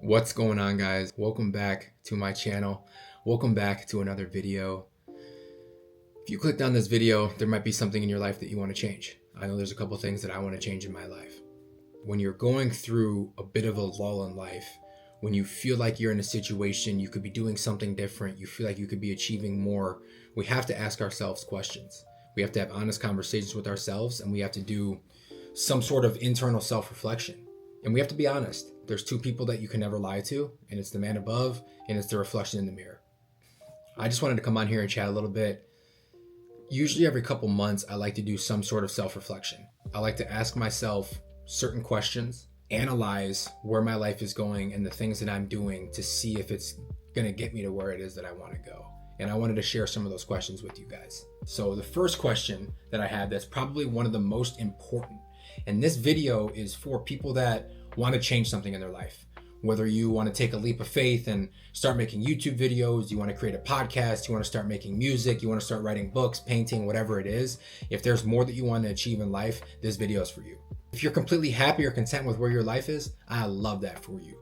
What's going on, guys? Welcome back to my channel. Welcome back to another video. If you clicked on this video, there might be something in your life that you want to change. I know there's a couple things that I want to change in my life. When you're going through a bit of a lull in life, when you feel like you're in a situation, you could be doing something different, you feel like you could be achieving more, we have to ask ourselves questions. We have to have honest conversations with ourselves, and we have to do some sort of internal self-reflection. And we have to be honest. There's two people that you can never lie to, and it's the man above, and it's the reflection in the mirror. I just wanted to come on here and chat a little bit. Usually every couple months, I like to do some sort of self-reflection. I like to ask myself certain questions, analyze where my life is going and the things that I'm doing to see if it's going to get me to where it is that I want to go. And I wanted to share some of those questions with you guys. So the first question that I have that's probably one of the most important, and this video is for people that want to change something in their life. Whether you want to take a leap of faith and start making YouTube videos, you want to create a podcast, you want to start making music, you want to start writing books, painting, whatever it is. If there's more that you want to achieve in life, this video is for you. If you're completely happy or content with where your life is, I love that for you.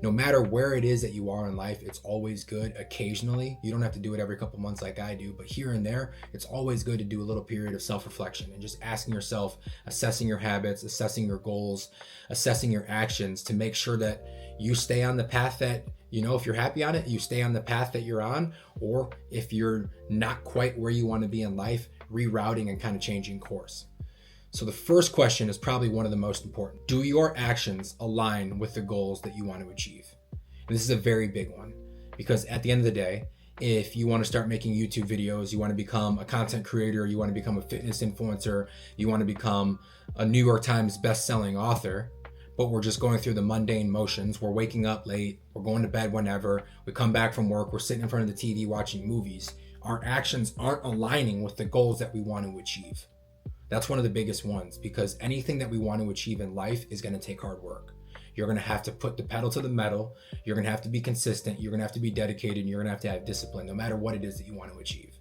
No matter where it is that you are in life, it's always good occasionally. You don't have to do it every couple months like I do, but here and there, it's always good to do a little period of self-reflection and just asking yourself, assessing your habits, assessing your goals, assessing your actions to make sure that you stay on the path that, if you're happy on it, you stay on the path that you're on, or if you're not quite where you want to be in life, rerouting and kind of changing course. So the first question is probably one of the most important. Do your actions align with the goals that you want to achieve? And this is a very big one, because at the end of the day, if you want to start making YouTube videos, you want to become a content creator, you want to become a fitness influencer, you want to become a New York Times best-selling author, but we're just going through the mundane motions. We're waking up late, we're going to bed whenever, we come back from work, we're sitting in front of the TV watching movies. Our actions aren't aligning with the goals that we want to achieve. That's one of the biggest ones, because anything that we want to achieve in life is going to take hard work. You're going to have to put the pedal to the metal. You're going to have to be consistent. You're going to have to be dedicated, and you're going to have discipline no matter what it is that you want to achieve.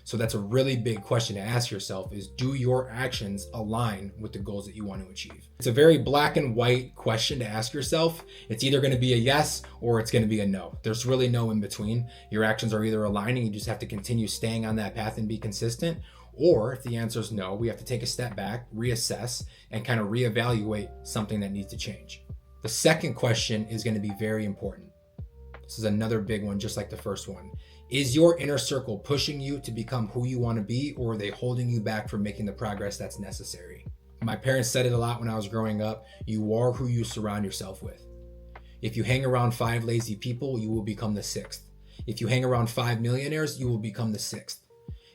So that's a really big question to ask yourself is, do your actions align with the goals that you want to achieve? It's a very black and white question to ask yourself. It's either going to be a yes or it's going to be a no. There's really no in between. Your actions are either aligning, you just have to continue staying on that path and be consistent, or if the answer is no, we have to take a step back, reassess, and kind of reevaluate something that needs to change. The second question is going to be very important. This is another big one, just like the first one. Is your inner circle pushing you to become who you want to be, or are they holding you back from making the progress that's necessary? My parents said it a lot when I was growing up. You are who you surround yourself with. If you hang around 5 lazy people, you will become the 6th. If you hang around 5 millionaires, you will become the 6th.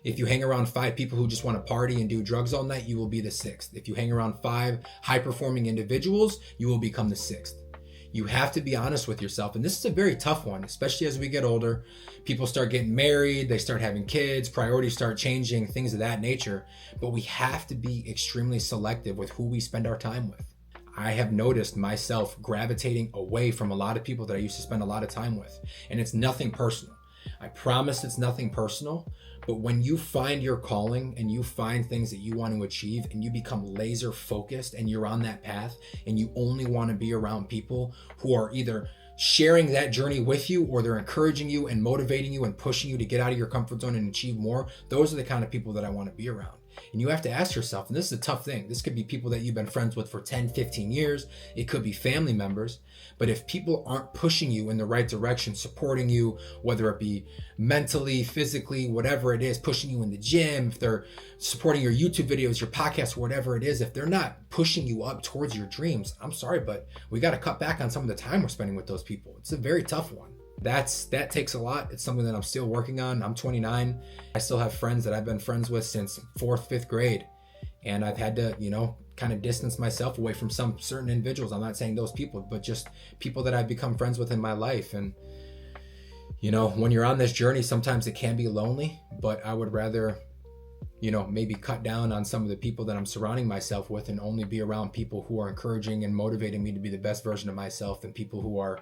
If you hang around 5 people who just want to party and do drugs all night, you will be the 6th. If you hang around 5 high-performing individuals, you will become the 6th. You have to be honest with yourself. And this is a very tough one, especially as we get older. People start getting married, they start having kids, priorities start changing, things of that nature. But we have to be extremely selective with who we spend our time with. I have noticed myself gravitating away from a lot of people that I used to spend a lot of time with. And it's nothing personal. I promise it's nothing personal. But when you find your calling and you find things that you want to achieve and you become laser focused and you're on that path and you only want to be around people who are either sharing that journey with you or they're encouraging you and motivating you and pushing you to get out of your comfort zone and achieve more, those are the kind of people that I want to be around. And you have to ask yourself, and this is a tough thing, this could be people that you've been friends with for 10, 15 years, it could be family members, but if people aren't pushing you in the right direction, supporting you, whether it be mentally, physically, whatever it is, pushing you in the gym, if they're supporting your YouTube videos, your podcasts, whatever it is, if they're not pushing you up towards your dreams, I'm sorry, but we got to cut back on some of the time we're spending with those people. It's a very tough one. That takes a lot. It's something that I'm still working on. I'm 29. I still have friends that I've been friends with since 4th, 5th grade. And I've had to, kind of distance myself away from some certain individuals. I'm not saying those people, but just people that I've become friends with in my life. And, when you're on this journey, sometimes it can be lonely, but I would rather, maybe cut down on some of the people that I'm surrounding myself with and only be around people who are encouraging and motivating me to be the best version of myself than people who are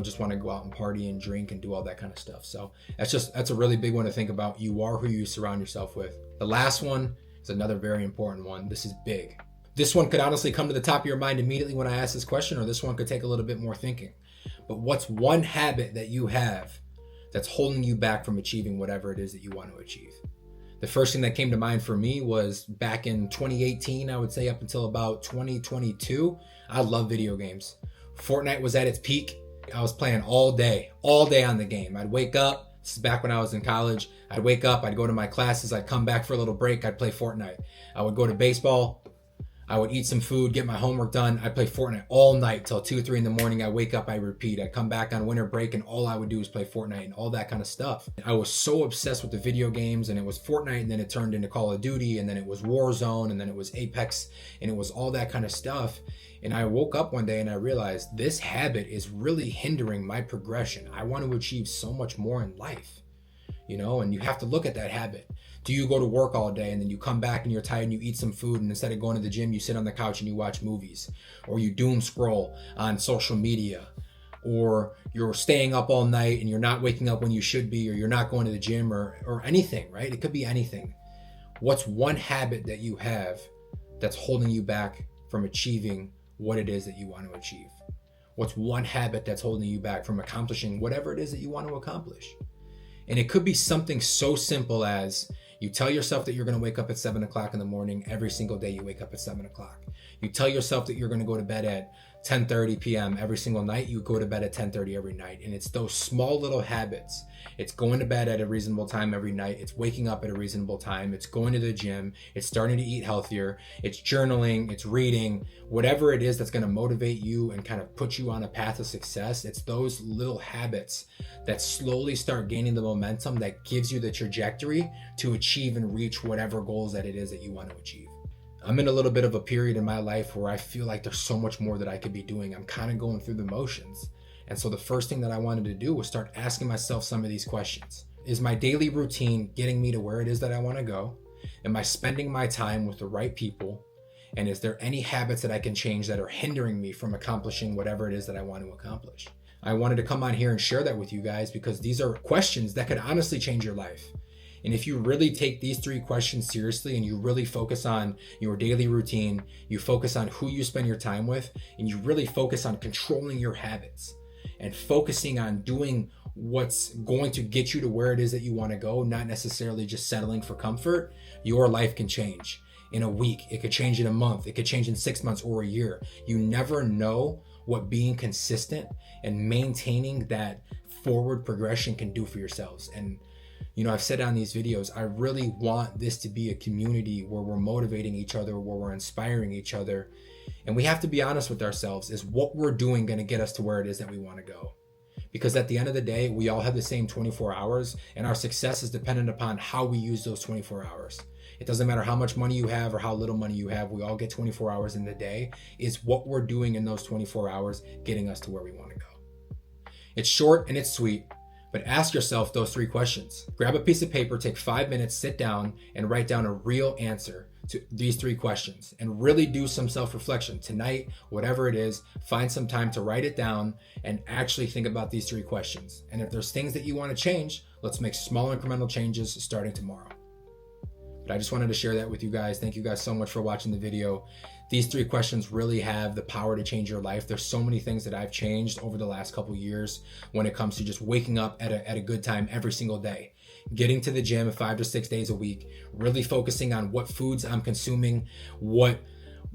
just want to go out and party and drink and do all that kind of stuff. So that's a really big one to think about. You are who you surround yourself with. The last one is another very important one. This is big. This one could honestly come to the top of your mind immediately when I ask this question, or this one could take a little bit more thinking. But what's one habit that you have that's holding you back from achieving whatever it is that you want to achieve? The first thing that came to mind for me was back in 2018, I would say up until about 2022, I love video games. Fortnite was at its peak. I was playing all day on the game. I'd wake up, this is back when I was in college, I'd wake up, I'd go to my classes, I'd come back for a little break, I'd play Fortnite. I would go to baseball, I would eat some food, get my homework done. I'd play Fortnite all night till 2, 3 in the morning. I wake up, I repeat. I'd come back on winter break and all I would do is play Fortnite and all that kind of stuff. I was so obsessed with the video games, and it was Fortnite, and then it turned into Call of Duty, and then it was Warzone, and then it was Apex, and it was all that kind of stuff. And I woke up one day and I realized this habit is really hindering my progression. I want to achieve so much more in life, and you have to look at that habit. Do you go to work all day and then you come back and you're tired and you eat some food, and instead of going to the gym, you sit on the couch and you watch movies, or you doom scroll on social media, or you're staying up all night and you're not waking up when you should be, or you're not going to the gym, or anything, right? It could be anything. What's one habit that you have that's holding you back from achieving what it is that you want to achieve? What's one habit that's holding you back from accomplishing whatever it is that you want to accomplish? And it could be something so simple as you tell yourself that you're going to wake up at 7 o'clock in the morning. Every single day you wake up at 7 o'clock. You tell yourself that you're going to go to bed at 10:30 p.m. every single night. You go to bed at 10:30 every night. And it's those small little habits. It's going to bed at a reasonable time every night. It's waking up at a reasonable time. It's going to the gym. It's starting to eat healthier. It's journaling. It's reading. Whatever it is that's going to motivate you and kind of put you on a path of success. It's those little habits that slowly start gaining the momentum that gives you the trajectory to achieve and reach whatever goals that it is that you want to achieve. I'm in a little bit of a period in my life where I feel like there's so much more that I could be doing. I'm kind of going through the motions. And so the first thing that I wanted to do was start asking myself some of these questions. Is my daily routine getting me to where it is that I want to go? Am I spending my time with the right people? And is there any habits that I can change that are hindering me from accomplishing whatever it is that I want to accomplish? I wanted to come on here and share that with you guys because these are questions that could honestly change your life. And if you really take these 3 questions seriously and you really focus on your daily routine, you focus on who you spend your time with, and you really focus on controlling your habits and focusing on doing what's going to get you to where it is that you want to go, not necessarily just settling for comfort, your life can change in a week. It could change in a month. It could change in 6 months or a year. You never know what being consistent and maintaining that forward progression can do for yourselves. And I've said on these videos, I really want this to be a community where we're motivating each other, where we're inspiring each other. And we have to be honest with ourselves. Is what we're doing going to get us to where it is that we want to go? Because at the end of the day, we all have the same 24 hours, and our success is dependent upon how we use those 24 hours. It doesn't matter how much money you have or how little money you have. We all get 24 hours in the day. Is what we're doing in those 24 hours getting us to where we want to go? It's short and it's sweet. But ask yourself those 3 questions. Grab a piece of paper, take 5 minutes, sit down, and write down a real answer to these 3 questions. And really do some self-reflection. Tonight, whatever it is, find some time to write it down and actually think about these 3 questions. And if there's things that you want to change, let's make small incremental changes starting tomorrow. But I just wanted to share that with you guys. Thank you guys so much for watching the video. These 3 questions really have the power to change your life. There's so many things that I've changed over the last couple years when it comes to just waking up at a good time every single day, getting to the gym 5 to 6 days a week, really focusing on what foods I'm consuming, what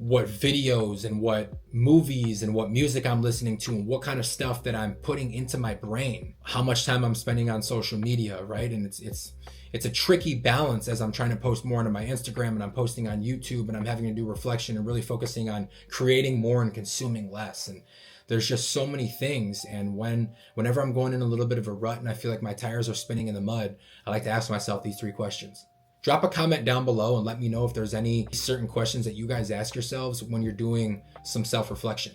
videos and what movies and what music I'm listening to, and what kind of stuff that I'm putting into my brain, how much time I'm spending on social media, right? And it's a tricky balance as I'm trying to post more onto my Instagram, and I'm posting on YouTube, and I'm having to do reflection and really focusing on creating more and consuming less. And there's just so many things. And whenever I'm going in a little bit of a rut and I feel like my tires are spinning in the mud, I like to ask myself these 3 questions. Drop a comment down below and let me know if there's any certain questions that you guys ask yourselves when you're doing some self-reflection.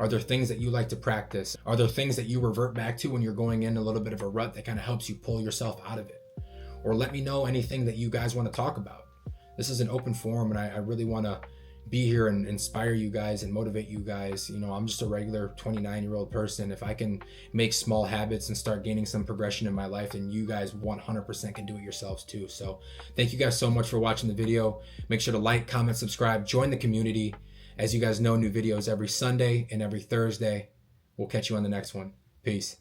Are there things that you like to practice? Are there things that you revert back to when you're going in a little bit of a rut that kind of helps you pull yourself out of it? Or let me know anything that you guys want to talk about. This is an open forum, and I really want to be here and inspire you guys and motivate you guys. You know, I'm just a regular 29-year-old person. If I can make small habits and start gaining some progression in my life, then you guys 100% can do it yourselves too. So thank you guys so much for watching the video. Make sure to like, comment, subscribe, join the community. As you guys know, new videos every Sunday and every Thursday. We'll catch you on the next one. Peace.